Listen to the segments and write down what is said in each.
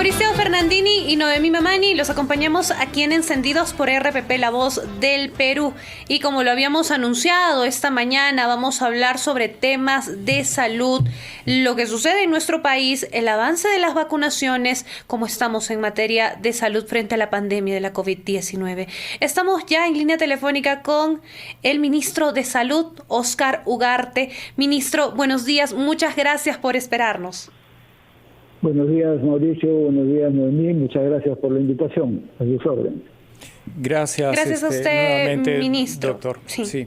Mauricio Fernandini y Noemí Mamani los acompañamos aquí en Encendidos por RPP, La Voz del Perú. Y como lo habíamos anunciado esta mañana, vamos a hablar sobre temas de salud, lo que sucede en nuestro país, el avance de las vacunaciones, cómo estamos en materia de salud frente a la pandemia de la COVID-19. Estamos ya en línea telefónica con el ministro de Salud, Óscar Ugarte. Ministro, buenos días, muchas gracias por esperarnos. Buenos días, Mauricio. Buenos días, Noemí. Muchas gracias por la invitación. A sus órdenes. Gracias a usted, ministro. Doctor. Sí. Sí.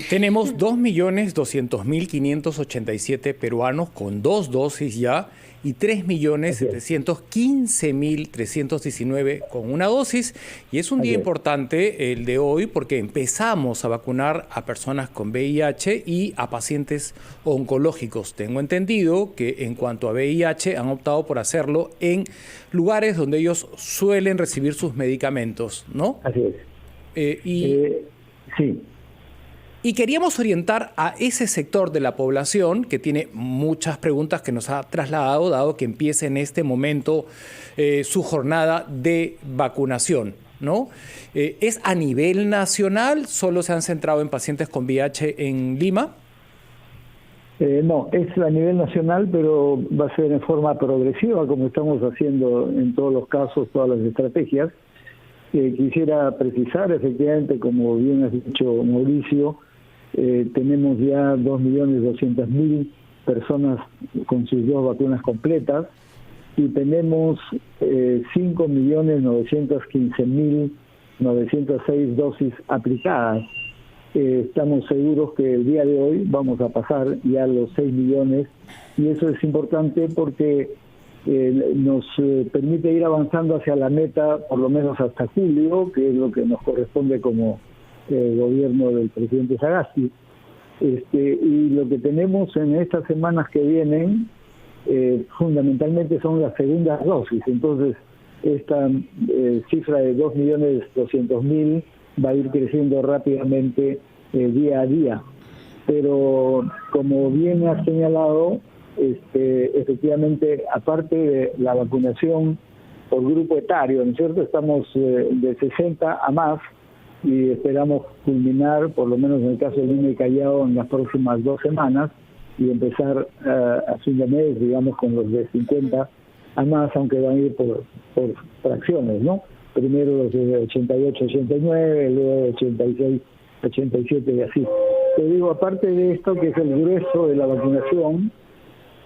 Tenemos 2.200.587 peruanos con 2 dosis ya y 3.715.319 con una dosis. Y es un día importante el de hoy porque empezamos a vacunar a personas con VIH y a pacientes oncológicos. Tengo entendido que en cuanto a VIH han optado por hacerlo en lugares donde ellos suelen recibir sus medicamentos, ¿no? Así es. Sí. Y queríamos orientar a ese sector de la población que tiene muchas preguntas que nos ha trasladado, dado que empieza en este momento su jornada de vacunación, ¿no? ¿Es a nivel nacional? ¿Solo se han centrado en pacientes con VIH en Lima? No, es a nivel nacional, pero va a ser en forma progresiva, como estamos haciendo en todos los casos, todas las estrategias. Quisiera precisar, efectivamente, como bien has dicho, Mauricio, tenemos ya 2.200.000 personas con sus 2 vacunas completas y tenemos 5.915.906 dosis aplicadas. Estamos seguros que el día de hoy vamos a pasar ya los 6 millones y eso es importante porque nos permite ir avanzando hacia la meta por lo menos hasta julio, que es lo que nos corresponde como gobierno del presidente Sagasti. Y lo que tenemos en estas semanas que vienen fundamentalmente son las segundas dosis. Entonces esta cifra de 2.200.000 va a ir creciendo rápidamente día a día. Pero como bien has señalado, efectivamente, aparte de la vacunación por grupo etario, ¿no es cierto? Estamos de 60 a más y esperamos culminar, por lo menos en el caso de Lima y Callao, en las próximas 2 semanas y empezar a fin de mes, digamos, con los de 50 a más, aunque van a ir por fracciones, ¿no? Primero los de 88, 89, luego de 86, 87 y así. Te digo, aparte de esto, que es el grueso de la vacunación,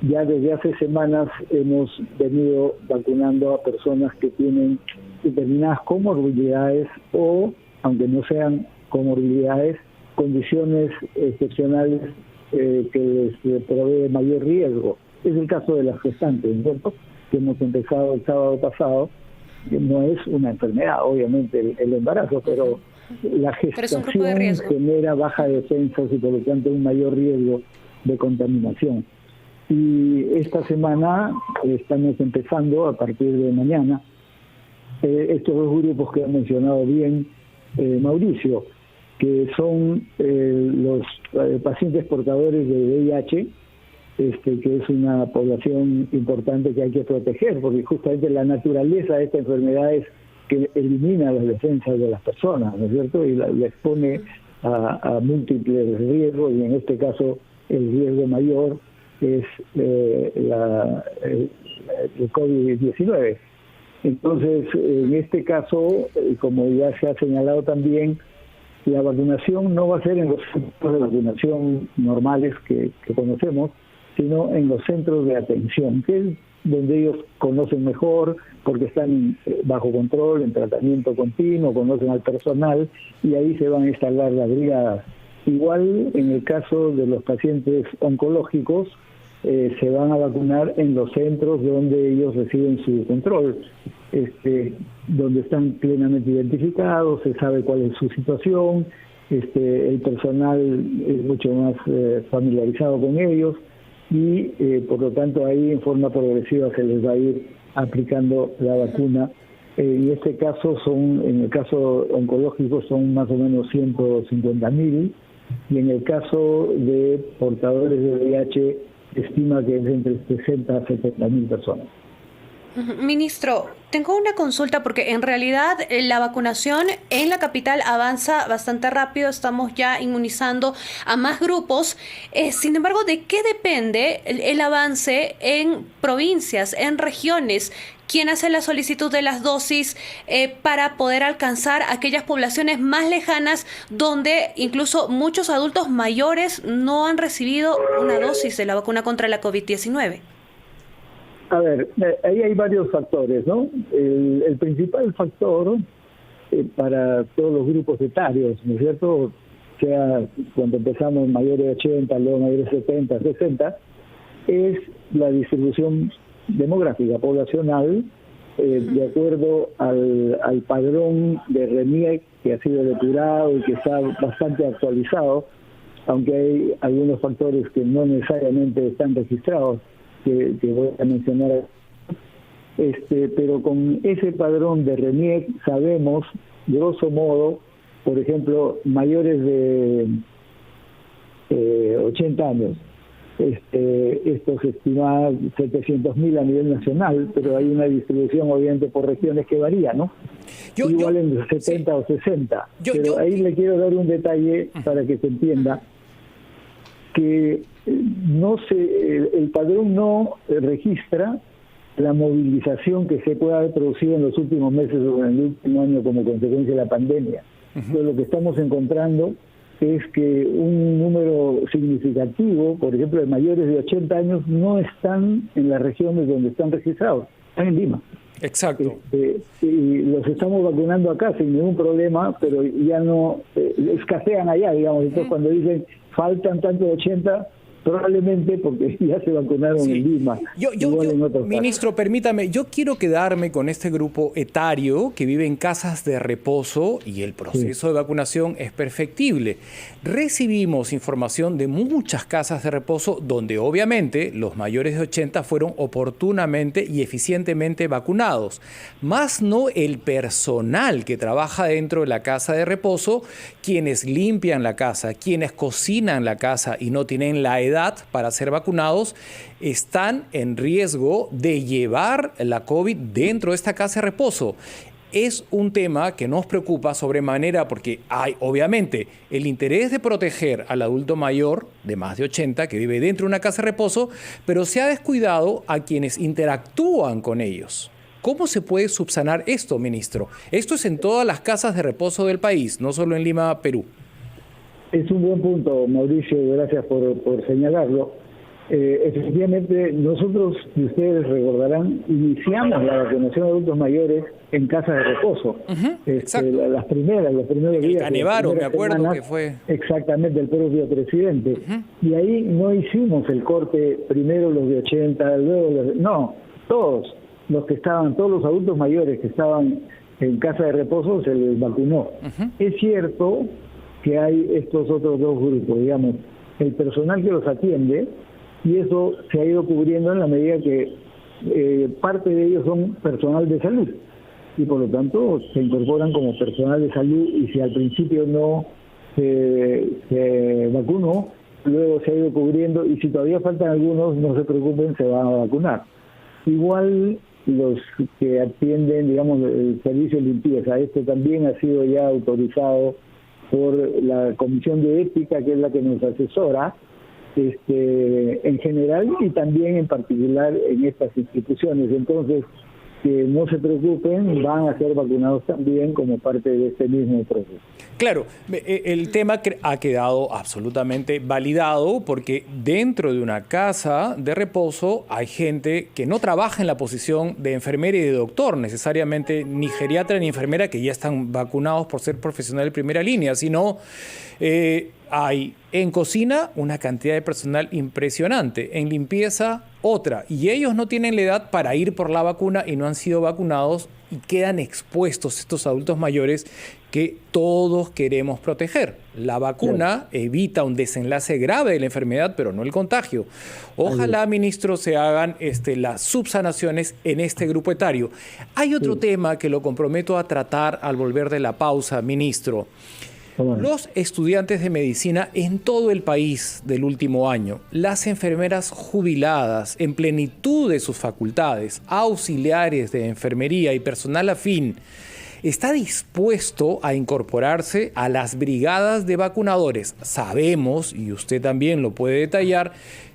ya desde hace semanas hemos venido vacunando a personas que tienen determinadas comorbilidades o, aunque no sean comorbilidades, condiciones excepcionales que les provee mayor riesgo. Es el caso de las gestantes, ¿cierto? Que hemos empezado el sábado pasado. No es una enfermedad, obviamente, el embarazo, pero la gestación genera baja defensas y por lo tanto un mayor riesgo de contaminación. Y esta semana estamos empezando, a partir de mañana, estos 2 grupos que ha mencionado bien Mauricio, que son los pacientes portadores de VIH, que es una población importante que hay que proteger, porque justamente la naturaleza de esta enfermedad es que elimina las defensas de las personas, ¿no es cierto? Y la expone a múltiples riesgos, y en este caso el riesgo mayor es el COVID-19. Entonces, en este caso, como ya se ha señalado también, la vacunación no va a ser en los centros de vacunación normales que conocemos, sino en los centros de atención, que es donde ellos conocen mejor, porque están bajo control, en tratamiento continuo, conocen al personal, y ahí se van a instalar las brigadas. Igual, en el caso de los pacientes oncológicos, se van a vacunar en los centros donde ellos reciben su control, donde están plenamente identificados, se sabe cuál es su situación, el personal es mucho más familiarizado con ellos y por lo tanto ahí en forma progresiva se les va a ir aplicando la vacuna. En este caso en el caso oncológico son más o menos 150.000 y en el caso de portadores de VIH estima que es entre 60 a 70.000 personas. Ministro, tengo una consulta porque en realidad la vacunación en la capital avanza bastante rápido, estamos ya inmunizando a más grupos. Sin embargo, ¿de qué depende el avance en provincias, en regiones? ¿Quién hace la solicitud de las dosis para poder alcanzar aquellas poblaciones más lejanas donde incluso muchos adultos mayores no han recibido una dosis de la vacuna contra la COVID-19? A ver, ahí hay varios factores, ¿no? El principal factor para todos los grupos etarios, ¿no es cierto? Sea cuando empezamos mayores de 80, luego mayores de 70, 60, es la distribución demográfica, poblacional, de acuerdo al padrón de RENIEC que ha sido depurado y que está bastante actualizado, aunque hay algunos factores que no necesariamente están registrados, que voy a mencionar, pero con ese padrón de RENIEC sabemos, grosso modo, por ejemplo, mayores de 80 años, esto se estima 700.000 a nivel nacional, pero hay una distribución obviamente por regiones que varía, ¿no? Igual en 70 sí. O 60. Pero ahí le quiero dar un detalle para que se entienda que el padrón no registra la movilización que se puede haber producido en los últimos meses o en el último año como consecuencia de la pandemia. Entonces, lo que estamos encontrando es que un número significativo, por ejemplo, de mayores de 80 años, no están en las regiones donde están registrados, están en Lima. Exacto. Y los estamos vacunando acá sin ningún problema, pero ya no escasean allá, digamos. Entonces, cuando dicen faltan tanto de 80, probablemente porque ya se vacunaron en Lima. Ministro, permítame, yo quiero quedarme con este grupo etario que vive en casas de reposo y el proceso de vacunación es perfectible. Recibimos información de muchas casas de reposo donde obviamente los mayores de 80 fueron oportunamente y eficientemente vacunados, más no el personal que trabaja dentro de la casa de reposo, quienes limpian la casa, quienes cocinan la casa y no tienen la edad para ser vacunados, están en riesgo de llevar la COVID dentro de esta casa de reposo. Es un tema que nos preocupa sobremanera porque hay, obviamente, el interés de proteger al adulto mayor de más de 80 que vive dentro de una casa de reposo, pero se ha descuidado a quienes interactúan con ellos. ¿Cómo se puede subsanar esto, ministro? Esto es en todas las casas de reposo del país, no solo en Lima, Perú. Es un buen punto, Mauricio, gracias por señalarlo. Efectivamente, nosotros, y ustedes recordarán, iniciamos la vacunación de adultos mayores en casas de reposo. Los primeros días. Canevaro, me acuerdo que fue. Exactamente, el propio presidente. Y ahí no hicimos el corte, primero los de 80, luego no, todos los adultos mayores que estaban en casa de reposo se les vacunó. Es cierto que hay estos otros dos grupos, digamos, el personal que los atiende, y eso se ha ido cubriendo en la medida que parte de ellos son personal de salud, y por lo tanto se incorporan como personal de salud, y si al principio no se vacunó, luego se ha ido cubriendo, y si todavía faltan algunos, no se preocupen, se van a vacunar. Igual los que atienden, digamos, el servicio de limpieza, esto también ha sido ya autorizado por la Comisión de Ética, que es la que nos asesora en general y también en particular en estas instituciones. Entonces, que no se preocupen, van a ser vacunados también como parte de este mismo proceso. Claro, el tema ha quedado absolutamente validado porque dentro de una casa de reposo hay gente que no trabaja en la posición de enfermera y de doctor, necesariamente ni geriatra ni enfermera que ya están vacunados por ser profesional de primera línea, sino hay en cocina una cantidad de personal impresionante, en limpieza otra, y ellos no tienen la edad para ir por la vacuna y no han sido vacunados y quedan expuestos estos adultos mayores que todos queremos proteger. La vacuna evita un desenlace grave de la enfermedad, pero no el contagio. Ojalá, ministro, se hagan las subsanaciones en este grupo etario. Hay otro tema que lo comprometo a tratar al volver de la pausa, ministro. Los estudiantes de medicina en todo el país del último año, las enfermeras jubiladas en plenitud de sus facultades, auxiliares de enfermería y personal afín, está dispuesto a incorporarse a las brigadas de vacunadores. Sabemos, y usted también lo puede detallar,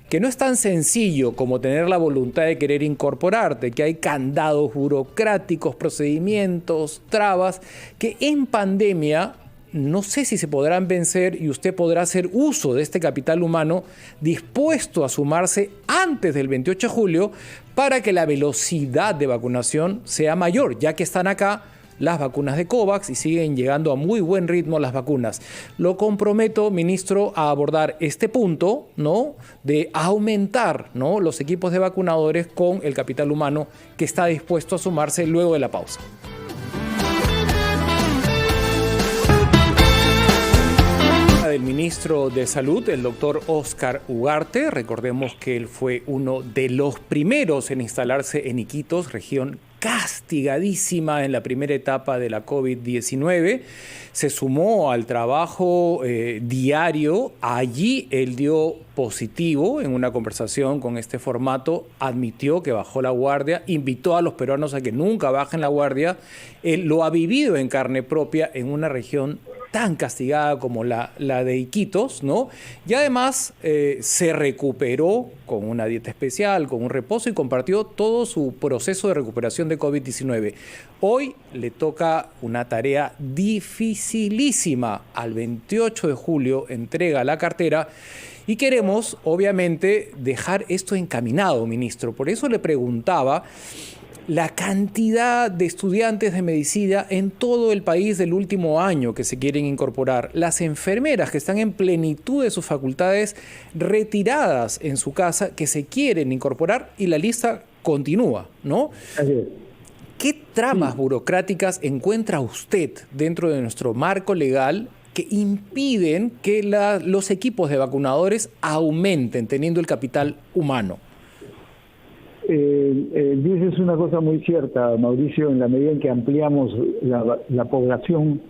que no es tan sencillo como tener la voluntad de querer incorporarte, que hay candados burocráticos, procedimientos, trabas, que en pandemia no sé si se podrán vencer y usted podrá hacer uso de este capital humano dispuesto a sumarse antes del 28 de julio para que la velocidad de vacunación sea mayor, ya que están acá las vacunas de COVAX y siguen llegando a muy buen ritmo las vacunas. Lo comprometo, ministro, a abordar este punto, ¿no?, de aumentar, ¿no?, los equipos de vacunadores con el capital humano que está dispuesto a sumarse luego de la pausa. Del ministro de Salud, el doctor Óscar Ugarte. Recordemos que él fue uno de los primeros en instalarse en Iquitos, región castigadísima en la primera etapa de la COVID-19. Se sumó al trabajo diario. Allí él dio positivo en una conversación con este formato, admitió que bajó la guardia, invitó a los peruanos a que nunca bajen la guardia. Él lo ha vivido en carne propia en una región tan castigada como la de Iquitos, ¿no? Y además se recuperó con una dieta especial, con un reposo y compartió todo su proceso de recuperación de COVID-19. Hoy le toca una tarea dificilísima. Al 28 de julio entrega la cartera y queremos, obviamente, dejar esto encaminado, ministro. Por eso le preguntaba la cantidad de estudiantes de medicina en todo el país del último año que se quieren incorporar, las enfermeras que están en plenitud de sus facultades retiradas en su casa que se quieren incorporar y la lista continúa, ¿no? Así es. ¿Qué tramas burocráticas encuentra usted dentro de nuestro marco legal que impiden que los equipos de vacunadores aumenten teniendo el capital humano? Dices una cosa muy cierta, Mauricio, en la medida en que ampliamos la población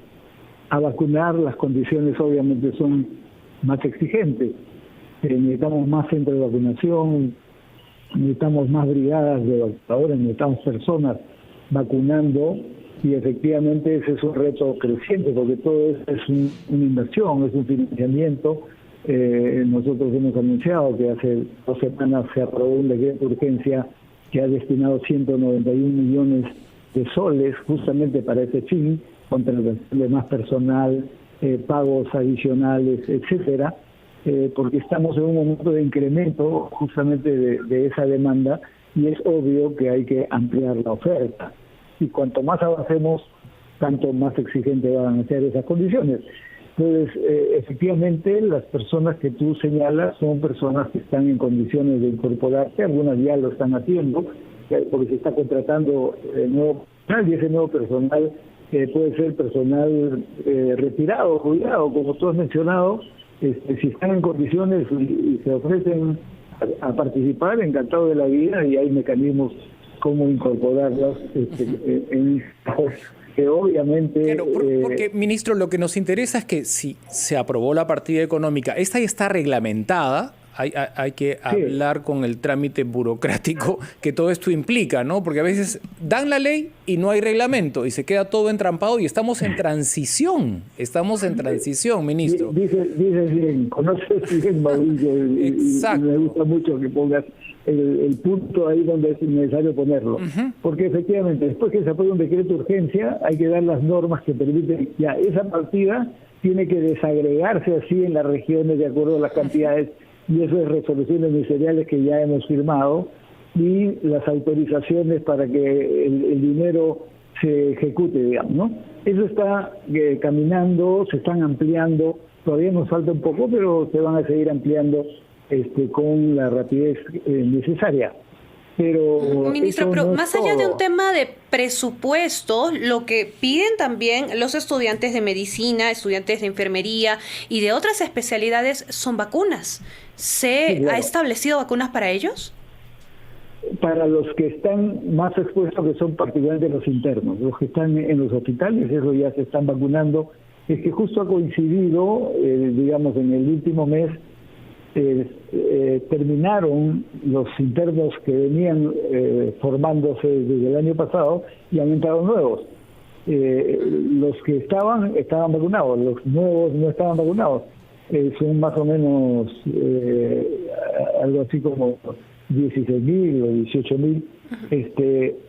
a vacunar, las condiciones obviamente son más exigentes. Necesitamos más centros de vacunación, necesitamos más brigadas de vacunadores, necesitamos personas vacunando y efectivamente ese es un reto creciente porque todo eso es una inversión, es un financiamiento. Nosotros hemos anunciado que hace 2 semanas se aprobó un decreto de urgencia que ha destinado 191 millones de soles justamente para ese fin, contratación de más personal, pagos adicionales, etcétera, porque estamos en un momento de incremento justamente de esa demanda y es obvio que hay que ampliar la oferta. Y cuanto más avancemos, tanto más exigentes van a ser esas condiciones. Entonces, efectivamente, las personas que tú señalas son personas que están en condiciones de incorporarse, algunas ya lo están haciendo, porque se está contratando nuevo personal y ese nuevo personal puede ser personal retirado, jubilado, como tú has mencionado. Si están en condiciones y se ofrecen a participar, encantado de la vida, y hay mecanismos como incorporarlas en que obviamente... Claro, porque, ministro, lo que nos interesa es que si se aprobó la partida económica, esta ya está reglamentada, hay que hablar con el trámite burocrático que todo esto implica, ¿no? Porque a veces dan la ley y no hay reglamento y se queda todo entrampado y estamos en transición, ministro. Dices bien, conoces bien, Mauricio, y me gusta mucho que pongas el punto ahí donde es necesario ponerlo. Porque efectivamente, después que se apruebe un decreto de urgencia, hay que dar las normas que permiten, ya esa partida tiene que desagregarse así en las regiones de acuerdo a las cantidades, y eso es resoluciones ministeriales que ya hemos firmado, y las autorizaciones para que el dinero se ejecute, digamos, ¿no? Eso está caminando, se están ampliando, todavía nos falta un poco, pero se van a seguir ampliando con la rapidez necesaria. Pero ministro, pero no más allá de un tema de presupuesto, lo que piden también los estudiantes de medicina, estudiantes de enfermería y de otras especialidades son vacunas. ¿Se ha establecido vacunas para ellos? Para los que están más expuestos, que son particularmente los internos, los que están en los hospitales, eso ya se están vacunando es que justo ha coincidido, digamos, en el último mes, terminaron los internos que venían formándose desde el año pasado y han entrado nuevos. Los que estaban vacunados, los nuevos no estaban vacunados. Son más o menos algo así como 16.000 o 18.000,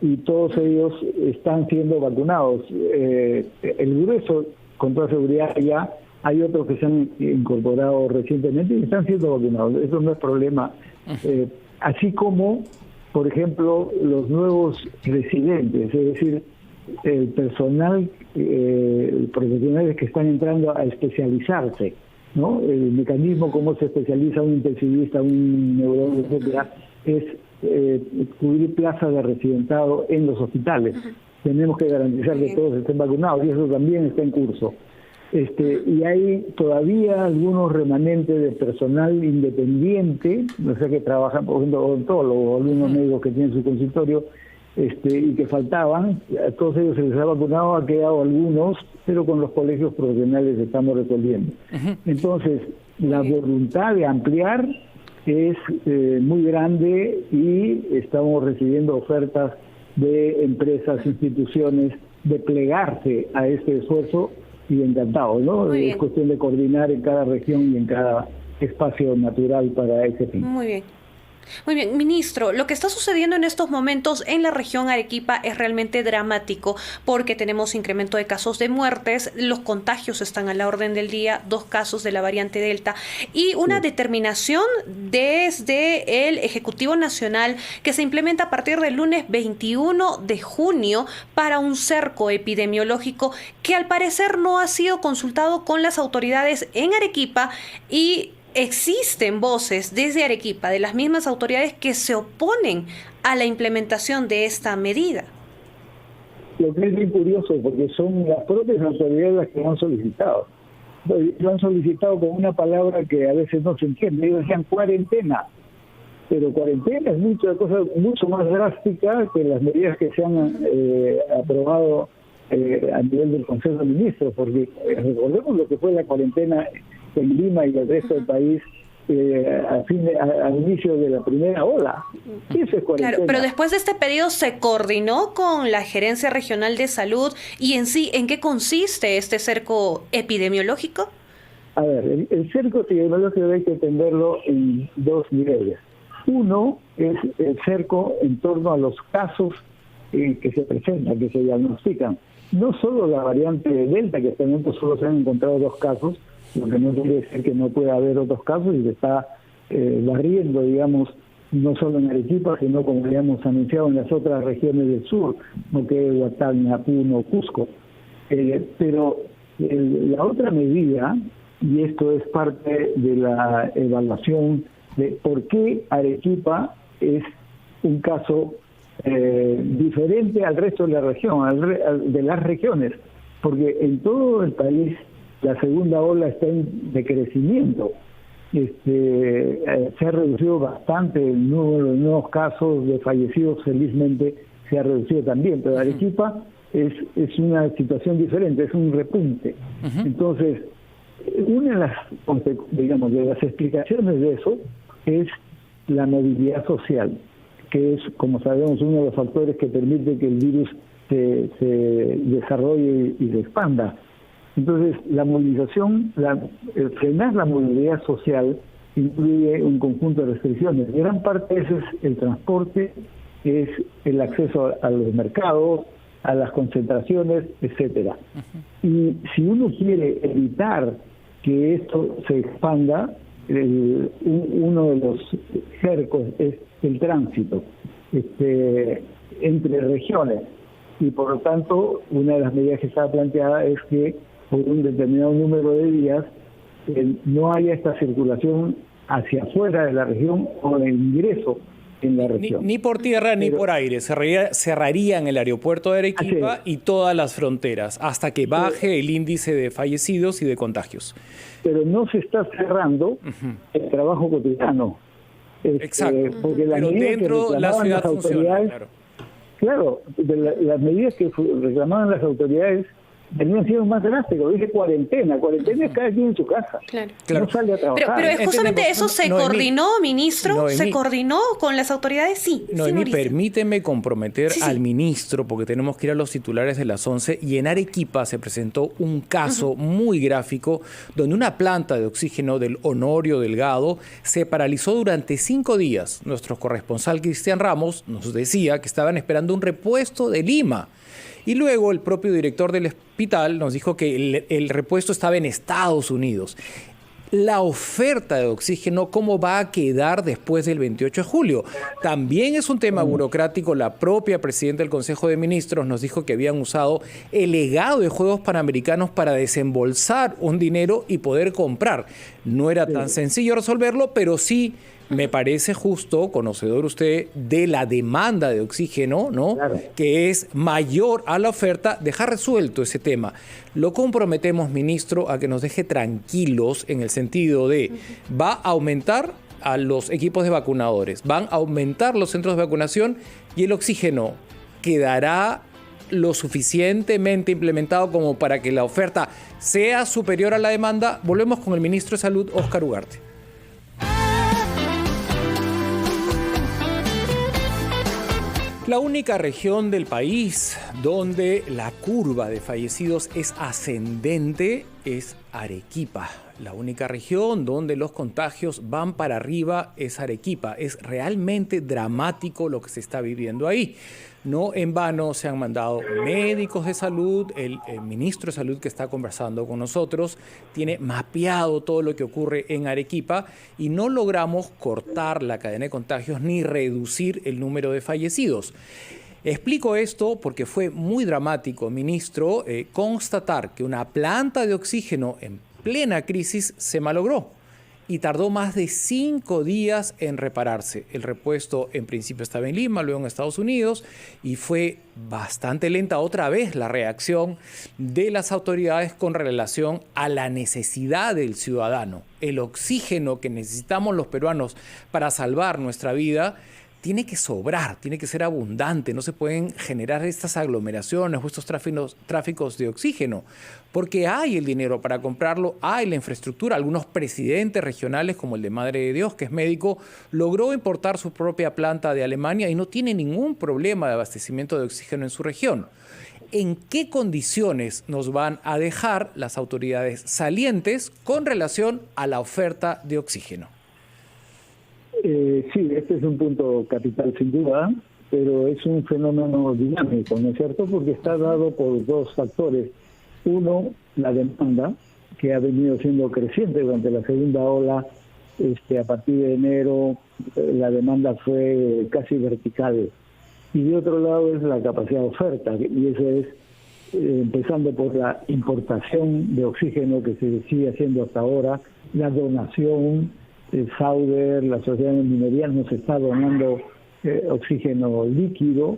y todos ellos están siendo vacunados. El grueso, con toda seguridad, ya hay otros que se han incorporado recientemente y están siendo vacunados. Eso no es problema. Así como, por ejemplo, los nuevos residentes, es decir, el personal, profesionales que están entrando a especializarse, ¿no? El mecanismo cómo se especializa un intensivista, un neurólogo, etcétera, es cubrir plazas de residentado en los hospitales. Tenemos que garantizar que todos estén vacunados y eso también está en curso. Y hay todavía algunos remanentes de personal independiente, no sé, que trabajan, por ejemplo, odontólogos, algunos médicos que tienen su consultorio, y que faltaban. A todos ellos se les ha vacunado, ha quedado algunos, pero con los colegios profesionales estamos resolviendo. Entonces, la voluntad de ampliar es muy grande y estamos recibiendo ofertas de empresas, instituciones, de plegarse a este esfuerzo y encantados, ¿no? Es cuestión de coordinar en cada región y en cada espacio natural para ese fin. Muy bien. Muy bien, ministro, lo que está sucediendo en estos momentos en la región Arequipa es realmente dramático porque tenemos incremento de casos de muertes, los contagios están a la orden del día, 2 casos de la variante Delta y una determinación desde el Ejecutivo Nacional que se implementa a partir del lunes 21 de junio para un cerco epidemiológico que al parecer no ha sido consultado con las autoridades en Arequipa y existen voces desde Arequipa, de las mismas autoridades, que se oponen a la implementación de esta medida. Lo que es muy curioso, porque son las propias autoridades las que lo han solicitado. Lo han solicitado con una palabra que a veces no se entiende. Ellos decían cuarentena, pero cuarentena es mucho más drástica que las medidas que se han aprobado a nivel del Consejo de Ministros, porque recordemos lo que fue la cuarentena en Lima y el resto del país al inicio de la primera ola. Eso es cuarentena. Claro, pero después de este pedido se coordinó con la Gerencia Regional de Salud y en sí, ¿en qué consiste este cerco epidemiológico? A ver, el cerco epidemiológico hay que entenderlo en 2 niveles. Uno es el cerco en torno a los casos que se presentan, que se diagnostican. No solo la variante Delta, que hasta el momento solo se han encontrado 2 casos, lo que no quiere decir que no pueda haber otros casos y se está barriendo, digamos, no solo en Arequipa, sino como habíamos anunciado en las otras regiones del sur, Moquegua, Huatagna, Puno, Cusco. Pero la otra medida, y esto es parte de la evaluación de por qué Arequipa es un caso diferente al resto de la región, de las regiones, porque en todo el país la segunda ola está en decrecimiento. Se ha reducido bastante el número de nuevos casos de fallecidos, felizmente se ha reducido también, pero Arequipa es una situación diferente, es un repunte. Entonces, una de las explicaciones de eso es la movilidad social, que es, como sabemos, uno de los factores que permite que el virus se desarrolle y se expanda. Entonces, la movilización, frenar la movilidad social incluye un conjunto de restricciones. Gran parte de eso es el transporte, es el acceso a los mercados, a las concentraciones, etcétera. Y si uno quiere evitar que esto se expanda, uno de los cercos es el tránsito entre regiones. Y por lo tanto, una de las medidas que estaba planteada es que por un determinado número de días no haya esta circulación hacia afuera de la región o el ingreso en la región. Ni por tierra ni por aire. Cerrarían el aeropuerto de Arequipa y todas las fronteras hasta que baje el índice de fallecidos y de contagios. Pero no se está cerrando el trabajo cotidiano. Exacto. Porque pero dentro de la ciudad funciona, las medidas que reclamaban las autoridades Tenían sido más drásticos, dije cuarentena es cada quien en su casa. Claro. No sale a trabajar. Pero es justamente eso se coordinó, ministro, Noemí, se coordinó con las autoridades, sí. Noemí, Mauricio. permíteme comprometer al ministro, porque tenemos que ir a los titulares de las 11, y en Arequipa se presentó un caso muy gráfico donde una planta de oxígeno del Honorio Delgado se paralizó durante 5 días. Nuestro corresponsal Cristian Ramos nos decía que estaban esperando un repuesto de Lima. Y luego el propio director del hospital nos dijo que el repuesto estaba en Estados Unidos. La oferta de oxígeno, ¿cómo va a quedar después del 28 de julio? También es un tema burocrático. La propia presidenta del Consejo de Ministros nos dijo que habían usado el legado de Juegos Panamericanos para desembolsar un dinero y poder comprar. No era tan sencillo resolverlo, pero sí me parece justo, conocedor usted de la demanda de oxígeno, ¿no? Claro. Que es mayor a la oferta, dejar resuelto ese tema. Lo comprometemos, ministro, a que nos deje tranquilos en el sentido de va a aumentar a los equipos de vacunadores, van a aumentar los centros de vacunación y el oxígeno quedará lo suficientemente implementado como para que la oferta sea superior a la demanda. Volvemos con el ministro de Salud, Óscar Ugarte. La única región del país donde la curva de fallecidos es ascendente es Arequipa. La única región donde los contagios van para arriba es Arequipa. Es realmente dramático lo que se está viviendo ahí. No en vano se han mandado médicos de salud, el ministro de Salud que está conversando con nosotros tiene mapeado todo lo que ocurre en Arequipa y no logramos cortar la cadena de contagios ni reducir el número de fallecidos. Explico esto porque fue muy dramático, ministro, constatar que una planta de oxígeno en plena crisis se malogró y tardó más de 5 días en repararse. El repuesto en principio estaba en Lima, luego en Estados Unidos, y fue bastante lenta otra vez la reacción de las autoridades con relación a la necesidad del ciudadano. El oxígeno que necesitamos los peruanos para salvar nuestra vida tiene que sobrar, tiene que ser abundante, no se pueden generar estas aglomeraciones o estos tráficos de oxígeno, porque hay el dinero para comprarlo, hay la infraestructura. Algunos presidentes regionales, como el de Madre de Dios, que es médico, logró importar su propia planta de Alemania y no tiene ningún problema de abastecimiento de oxígeno en su región. ¿En qué condiciones nos van a dejar las autoridades salientes con relación a la oferta de oxígeno? Sí, este es un punto capital sin duda, pero es un fenómeno dinámico, ¿no es cierto? Porque está dado por 2 factores. Uno, la demanda, que ha venido siendo creciente durante la segunda ola. A partir de enero la demanda fue casi vertical. Y de otro lado es la capacidad de oferta, y eso es empezando por la importación de oxígeno que se sigue haciendo hasta ahora, la donación. Sauder, la sociedad de minería, nos está donando oxígeno líquido,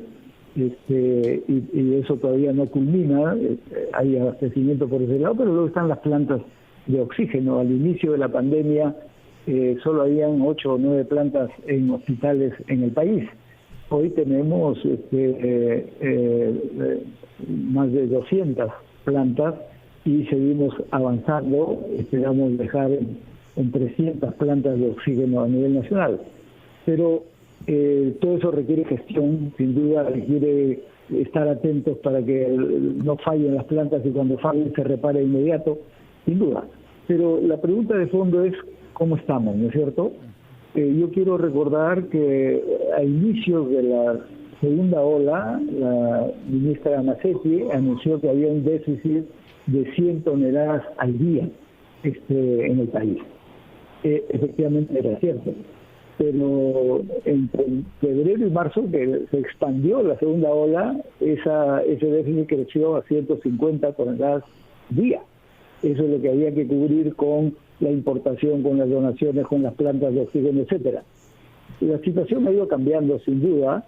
y eso todavía no culmina. Hay abastecimiento por ese lado, pero luego están las plantas de oxígeno. Al inicio de la pandemia solo habían 8 o 9 plantas en hospitales en el país. Hoy tenemos más de 200 plantas y seguimos avanzando. Esperamos dejar en 300 plantas de oxígeno a nivel nacional. Pero todo eso requiere gestión, sin duda requiere estar atentos para que no fallen las plantas y cuando fallen se repare de inmediato, sin duda. Pero la pregunta de fondo es ¿cómo estamos?, ¿no es cierto? Yo quiero recordar que a inicios de la segunda ola, la ministra Macetti anunció que había un déficit de 100 toneladas al día en el país. Efectivamente era cierto, pero entre febrero y marzo, que se expandió la segunda ola, ese déficit creció a 150 toneladas día. Eso es lo que había que cubrir con la importación, con las donaciones, con las plantas de oxígeno, etcétera. La situación ha ido cambiando sin duda,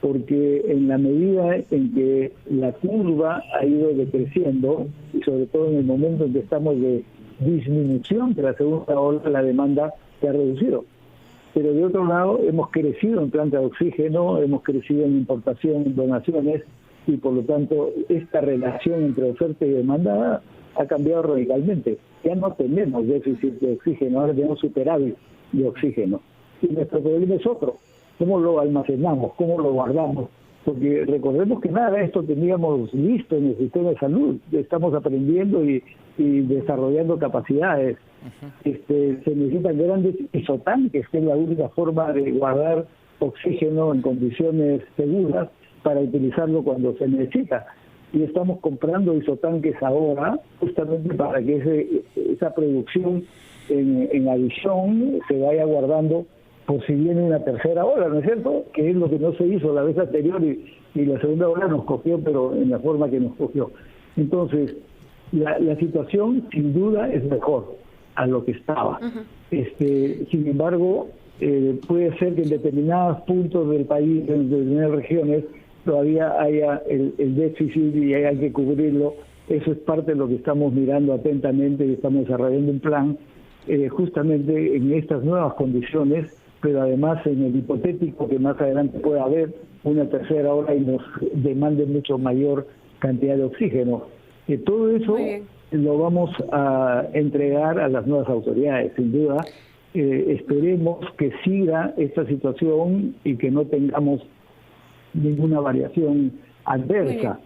porque en la medida en que la curva ha ido decreciendo, y sobre todo en el momento en que estamos de disminución de la segunda ola, la demanda se ha reducido. Pero de otro lado, hemos crecido en plantas de oxígeno, hemos crecido en importación, en donaciones, y por lo tanto esta relación entre oferta y demanda ha cambiado radicalmente. Ya no tenemos déficit de oxígeno, ahora tenemos superávit de oxígeno. Y nuestro problema es otro: cómo lo almacenamos, cómo lo guardamos. Porque recordemos que nada de esto teníamos listo en el sistema de salud. Estamos aprendiendo y desarrollando capacidades. Se necesitan grandes isotanques, que es la única forma de guardar oxígeno en condiciones seguras para utilizarlo cuando se necesita. Y estamos comprando isotanques ahora justamente para que esa producción en adición se vaya guardando por si viene una tercera ola, ¿no es cierto? Que es lo que no se hizo la vez anterior y la segunda ola nos cogió, pero en la forma que nos cogió. Entonces, la situación sin duda es mejor a lo que estaba. Sin embargo, puede ser que en determinados puntos del país, en determinadas regiones, todavía haya el déficit y hay que cubrirlo. Eso es parte de lo que estamos mirando atentamente y estamos desarrollando un plan justamente en estas nuevas condiciones, pero además en el hipotético que más adelante pueda haber una tercera ola y nos demande mucho mayor cantidad de oxígeno. Todo eso lo vamos a entregar a las nuevas autoridades, sin duda. Esperemos que siga esta situación y que no tengamos ninguna variación adversa.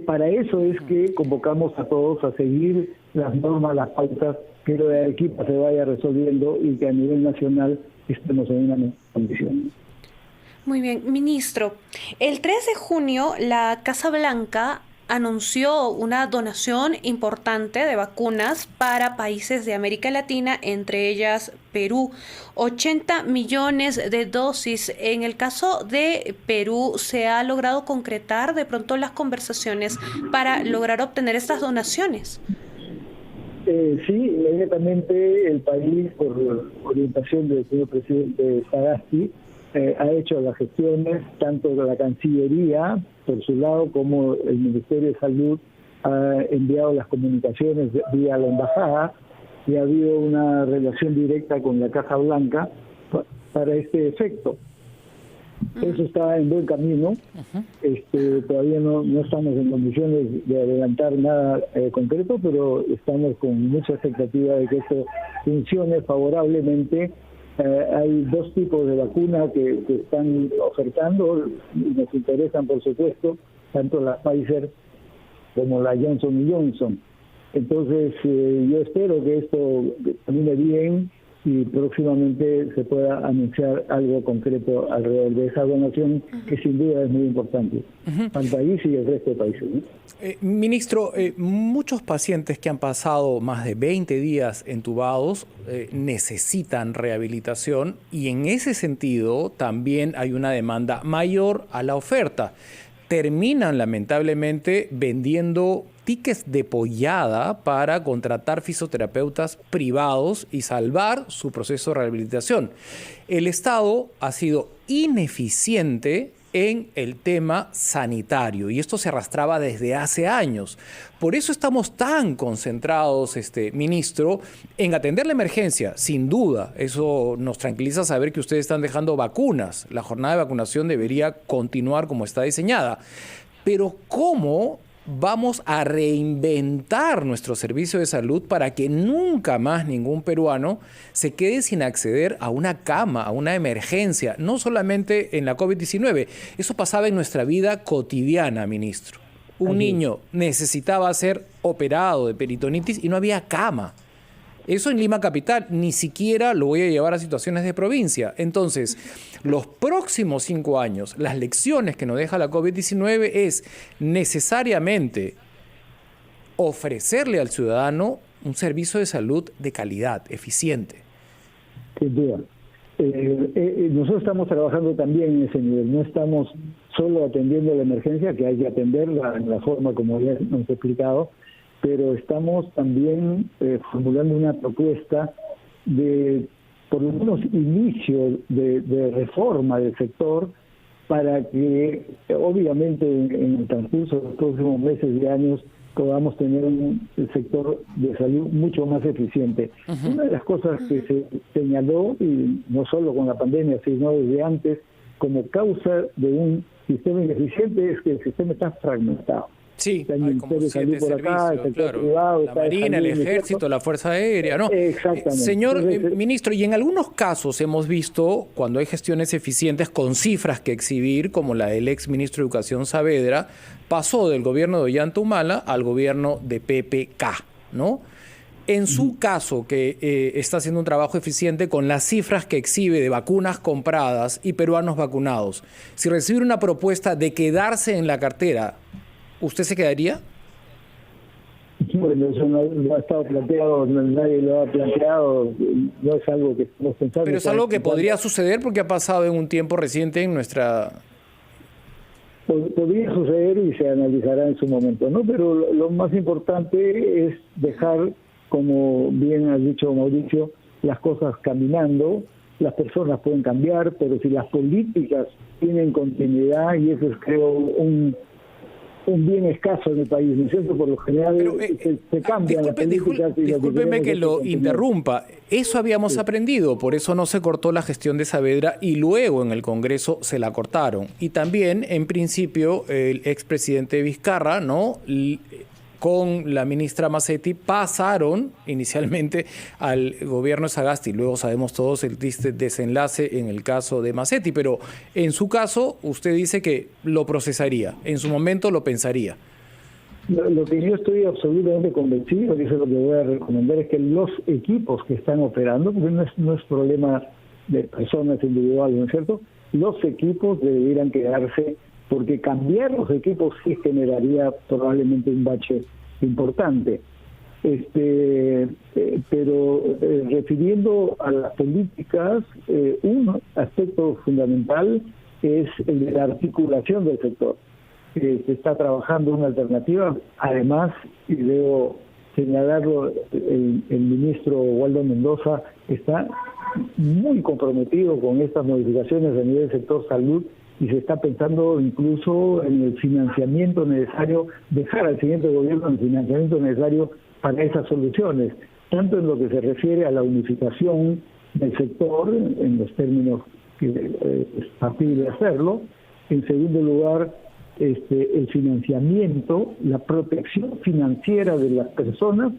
Para eso es que convocamos a todos a seguir las normas, las pautas, que lo de Arequipa se vaya resolviendo y que a nivel nacional estemos en una mejor condición. Muy bien, ministro. El 3 de junio, la Casa Blanca anunció una donación importante de vacunas para países de América Latina, entre ellas Perú. 80 millones de dosis. En el caso de Perú, ¿se ha logrado concretar de pronto las conversaciones para lograr obtener estas donaciones? Sí, inmediatamente el país, por orientación del señor presidente Sagasti, ha hecho las gestiones, tanto de la Cancillería, por su lado, como el Ministerio de Salud ha enviado las comunicaciones vía la Embajada, y ha habido una relación directa con la Casa Blanca para este efecto. Eso está en buen camino. Todavía no estamos en condiciones de adelantar nada concreto, pero estamos con mucha expectativa de que esto funcione favorablemente. Hay dos tipos de vacuna que están ofertando y nos interesan, por supuesto, tanto la Pfizer como la Johnson & Johnson. Entonces, yo espero que esto termine bien y próximamente se pueda anunciar algo concreto alrededor de esa donación, que sin duda es muy importante al país y al resto de países, ¿no? Ministro, muchos pacientes que han pasado más de 20 días entubados necesitan rehabilitación, y en ese sentido también hay una demanda mayor a la oferta. Terminan lamentablemente vendiendo tickets de pollada para contratar fisioterapeutas privados y salvar su proceso de rehabilitación. El Estado ha sido ineficiente en el tema sanitario, y esto se arrastraba desde hace años. Por eso estamos tan concentrados, ministro, en atender la emergencia. Sin duda, eso nos tranquiliza saber que ustedes están dejando vacunas. La jornada de vacunación debería continuar como está diseñada. Pero ¿cómo vamos a reinventar nuestro servicio de salud para que nunca más ningún peruano se quede sin acceder a una cama, a una emergencia? No solamente en la COVID-19, eso pasaba en nuestra vida cotidiana, ministro. Un niño necesitaba ser operado de peritonitis y no había cama. Eso en Lima Capital, ni siquiera lo voy a llevar a situaciones de provincia. Entonces, los próximos 5 años, las lecciones que nos deja la COVID-19 es necesariamente ofrecerle al ciudadano un servicio de salud de calidad, eficiente. Sin duda. Nosotros estamos trabajando también en ese nivel. No estamos solo atendiendo la emergencia, que hay que atenderla en la forma como ya nos he explicado, pero estamos también formulando una propuesta de, por lo menos, inicio de reforma del sector, para que, obviamente, en el transcurso de los próximos meses y años podamos tener un sector de salud mucho más eficiente. Una de las cosas que se señaló, y no solo con la pandemia, sino desde antes, como causa de un sistema ineficiente es que el sistema está fragmentado. Sí, Está el hay Ministerio como de 7 Salud por acá, el servicios, sector claro. privado, La está el Marina, el Salud, ¿no es Ejército, cierto? la Fuerza Aérea, ¿no? Exactamente. Señor Entonces, ministro, y en algunos casos hemos visto, cuando hay gestiones eficientes con cifras que exhibir, como la del ex ministro de Educación Saavedra, pasó del gobierno de Ollanta Humala al gobierno de PPK, ¿no? En su caso, que está haciendo un trabajo eficiente con las cifras que exhibe de vacunas compradas y peruanos vacunados, si recibe una propuesta de quedarse en la cartera, ¿usted se quedaría? bueno, eso no ha estado planteado, nadie lo ha planteado, no es algo que estamos pensando. Pero es algo que podría suceder porque ha pasado en un tiempo reciente en nuestra... Podría suceder y se analizará en su momento, ¿no? Pero lo más importante es dejar, como bien ha dicho Mauricio, las cosas caminando. Las personas pueden cambiar, pero si las políticas tienen continuidad, y eso es, creo, un bien escaso en el país, ¿no es cierto? Por lo general se cambian las políticas. Discúlpeme que lo interrumpa. Eso habíamos aprendido, por eso no se cortó la gestión de Saavedra y luego en el Congreso se la cortaron. Y también, en principio, el expresidente Vizcarra, ¿no?, con la ministra Macetti pasaron inicialmente al gobierno de Sagasti. Luego sabemos todos el triste desenlace en el caso de Macetti, pero en su caso usted dice que lo procesaría, en su momento lo pensaría. Lo que yo estoy absolutamente convencido, y eso es lo que voy a recomendar, es que los equipos que están operando, porque no es problema de personas individuales, ¿no es cierto? Los equipos deberían quedarse, porque cambiar los equipos sí generaría probablemente un bache importante. Pero refiriendo a las políticas, un aspecto fundamental es el de la articulación del sector. Se está trabajando una alternativa, además, y debo señalarlo, el ministro Waldo Mendoza está muy comprometido con estas modificaciones a nivel del sector salud, y se está pensando incluso en el financiamiento necesario, dejar al siguiente gobierno el financiamiento necesario para esas soluciones, tanto en lo que se refiere a la unificación del sector, en los términos que es factible hacerlo. En segundo lugar, el financiamiento, la protección financiera de las personas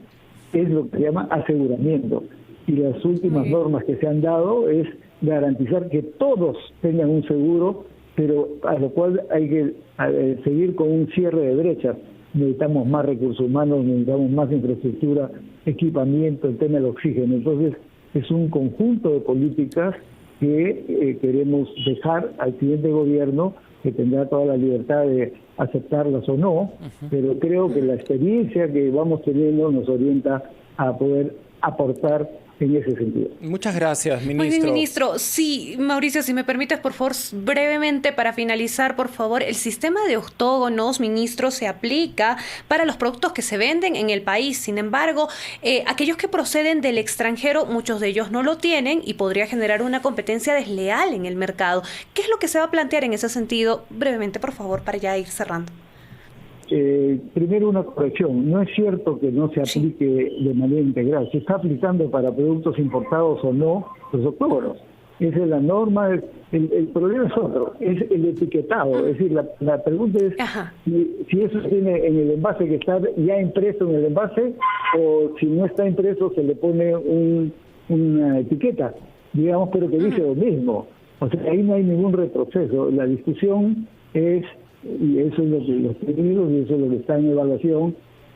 es lo que se llama aseguramiento. Y las últimas normas que se han dado es garantizar que todos tengan un seguro, pero a lo cual hay que seguir con un cierre de brechas. Necesitamos más recursos humanos, necesitamos más infraestructura, equipamiento, el tema del oxígeno. Entonces, es un conjunto de políticas que queremos dejar al siguiente gobierno, que tendrá toda la libertad de aceptarlas o no, pero creo que la experiencia que vamos teniendo nos orienta a poder aportar en ese sentido. Muchas gracias, ministro. Muy bien, ministro. Sí, Mauricio, si me permites, por favor, brevemente para finalizar, por favor, el sistema de octógonos, ministro, se aplica para los productos que se venden en el país. Sin embargo, aquellos que proceden del extranjero, muchos de ellos no lo tienen y podría generar una competencia desleal en el mercado. ¿Qué es lo que se va a plantear en ese sentido? Brevemente, por favor, para ya ir cerrando. Primero una corrección, no es cierto que no se aplique de manera integral, se está aplicando para productos importados o no los octógonos. Esa es la norma, el problema es otro, es el etiquetado, es decir, la pregunta es si eso tiene en el envase que está ya impreso en el envase, o si no está impreso se le pone una etiqueta, digamos, pero que dice lo mismo. O sea, ahí no hay ningún retroceso, la discusión es, y eso es lo que los pedidos y eso es lo que está en evaluación,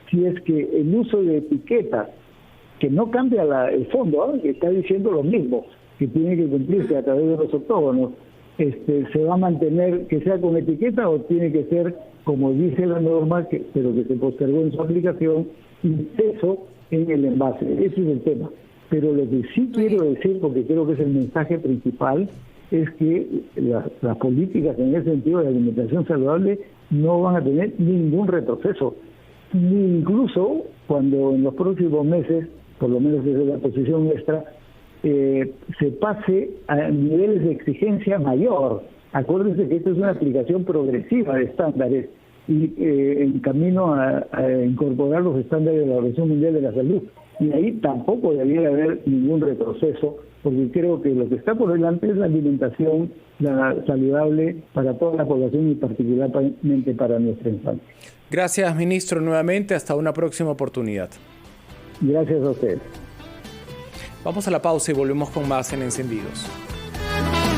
si es que el uso de etiquetas, que no cambia el fondo, que está diciendo lo mismo, que tiene que cumplirse a través de los octógonos, se va a mantener que sea con etiqueta o tiene que ser, como dice la norma, pero que se postergó en su aplicación, impreso en el envase. Ese es el tema. Pero lo que sí quiero decir, porque creo que es el mensaje principal, es que las políticas en ese sentido de alimentación saludable no van a tener ningún retroceso. Ni incluso cuando en los próximos meses, por lo menos desde la posición nuestra, se pase a niveles de exigencia mayor. Acuérdense que esta es una aplicación progresiva de estándares y en camino a incorporar los estándares de la Organización Mundial de la Salud. Y ahí tampoco debiera haber ningún retroceso, porque creo que lo que está por delante es la alimentación saludable para toda la población y particularmente para nuestra infancia. Gracias, ministro, nuevamente. Hasta una próxima oportunidad. Gracias a ustedes. Vamos a la pausa y volvemos con más en Encendidos.